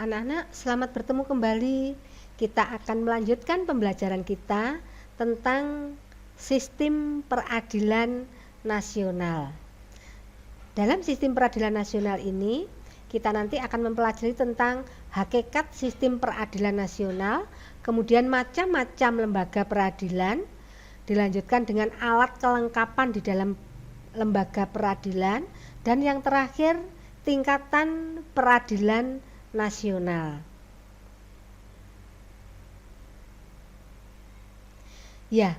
Anak-anak, selamat bertemu kembali. Kita akan melanjutkan pembelajaran kita tentang sistem peradilan nasional. Dalam sistem peradilan nasional ini, kita nanti akan mempelajari tentang hakikat sistem peradilan nasional, kemudian macam-macam lembaga peradilan, dilanjutkan dengan alat kelengkapan di dalam lembaga peradilan, dan yang terakhir tingkatan peradilan nasional. Ya,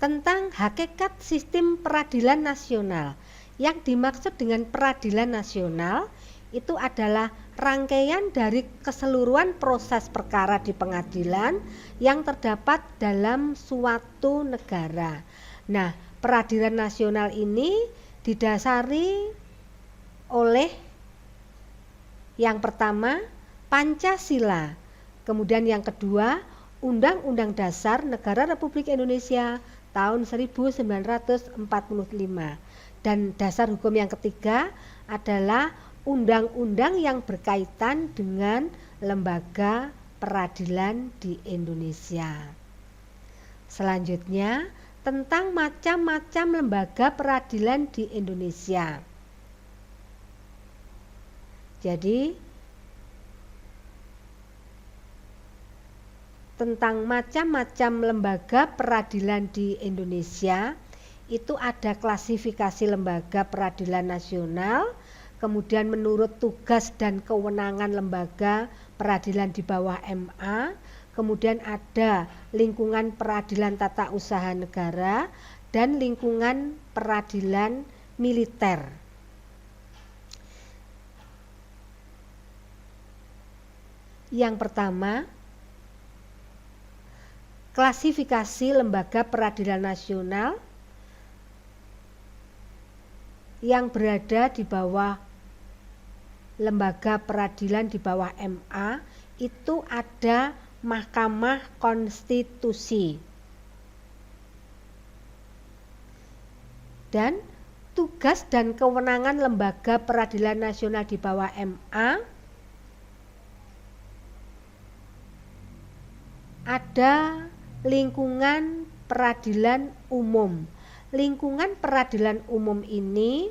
tentang hakikat sistem peradilan nasional. Yang dimaksud dengan peradilan nasional itu adalah rangkaian dari keseluruhan proses perkara di pengadilan yang terdapat dalam suatu negara. Nah, peradilan nasional ini didasari oleh yang pertama, Pancasila. Kemudian yang kedua, Undang-Undang Dasar Negara Republik Indonesia tahun 1945. Dan dasar hukum yang ketiga adalah undang-undang yang berkaitan dengan lembaga peradilan di Indonesia. Selanjutnya, tentang macam-macam lembaga peradilan di Indonesia. Jadi, tentang macam-macam lembaga peradilan di Indonesia, itu ada klasifikasi lembaga peradilan nasional, kemudian menurut tugas dan kewenangan lembaga peradilan di bawah MA, kemudian ada lingkungan peradilan tata usaha negara, dan lingkungan peradilan militer. Yang pertama, klasifikasi lembaga peradilan nasional yang berada di bawah lembaga peradilan di bawah MA itu ada Mahkamah Konstitusi. Dan tugas dan kewenangan lembaga peradilan nasional di bawah MA ada lingkungan peradilan umum. Lingkungan peradilan umum ini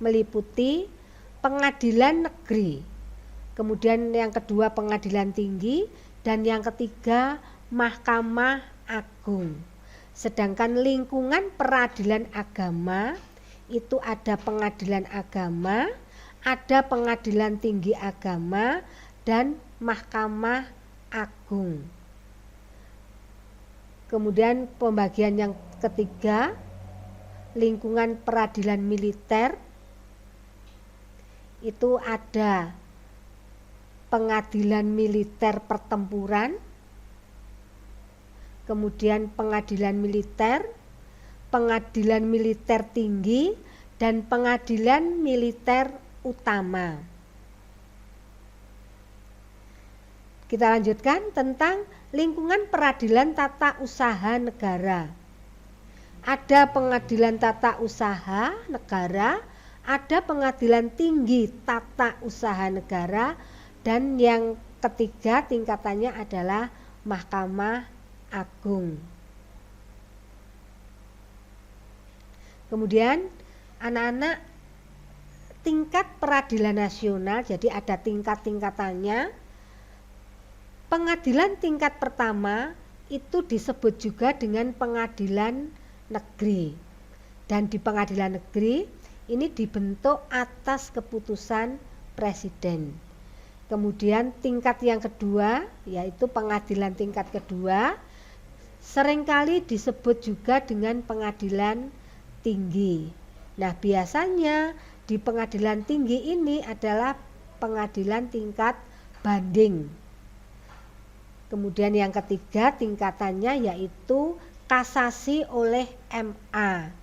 meliputi pengadilan negeri, kemudian yang kedua pengadilan tinggi, dan yang ketiga Mahkamah Agung. Sedangkan lingkungan peradilan agama itu ada pengadilan agama, ada pengadilan tinggi agama, dan Mahkamah Agung. Kemudian pembagian yang ketiga, lingkungan peradilan militer, itu ada pengadilan militer pertempuran, kemudian pengadilan militer, pengadilan militer tinggi, dan pengadilan militer utama. Kita lanjutkan tentang lingkungan peradilan tata usaha negara. Ada pengadilan tata usaha negara, ada pengadilan tinggi tata usaha negara, dan yang ketiga tingkatannya adalah Mahkamah Agung. Kemudian anak-anak, tingkat peradilan nasional, jadi ada tingkat-tingkatannya. Pengadilan tingkat pertama itu disebut juga dengan pengadilan negeri. Dan di pengadilan negeri ini dibentuk atas keputusan presiden. Kemudian tingkat yang kedua, yaitu pengadilan tingkat kedua, seringkali disebut juga dengan pengadilan tinggi. Nah, biasanya di pengadilan tinggi ini adalah pengadilan tingkat banding. Kemudian yang ketiga tingkatannya yaitu kasasi oleh MA.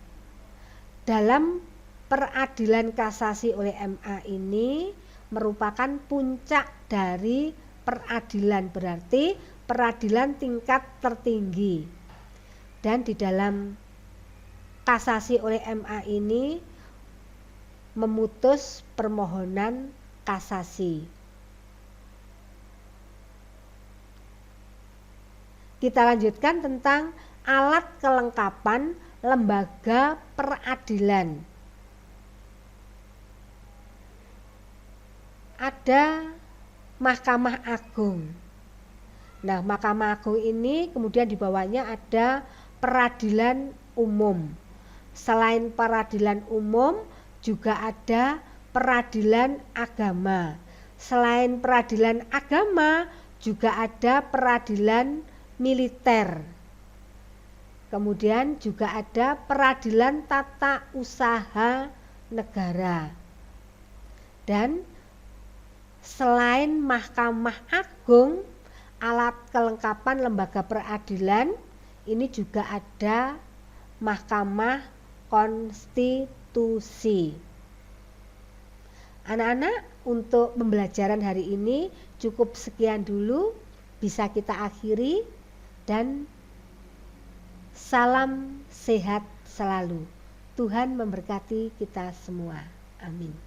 Dalam peradilan kasasi oleh MA ini merupakan puncak dari peradilan, berarti peradilan tingkat tertinggi. Dan di dalam kasasi oleh MA ini memutus permohonan kasasi. Kita lanjutkan tentang alat kelengkapan lembaga peradilan. Ada Mahkamah Agung. Nah, Mahkamah Agung ini kemudian di bawahnya ada peradilan umum. Selain peradilan umum juga ada peradilan agama. Selain peradilan agama juga ada peradilan militer. Kemudian juga ada peradilan tata usaha negara. Dan selain Mahkamah Agung, alat kelengkapan lembaga peradilan ini juga ada Mahkamah Konstitusi. Anak-anak, untuk pembelajaran hari ini cukup sekian dulu, bisa kita akhiri, dan salam sehat selalu. Tuhan memberkati kita semua. Amin.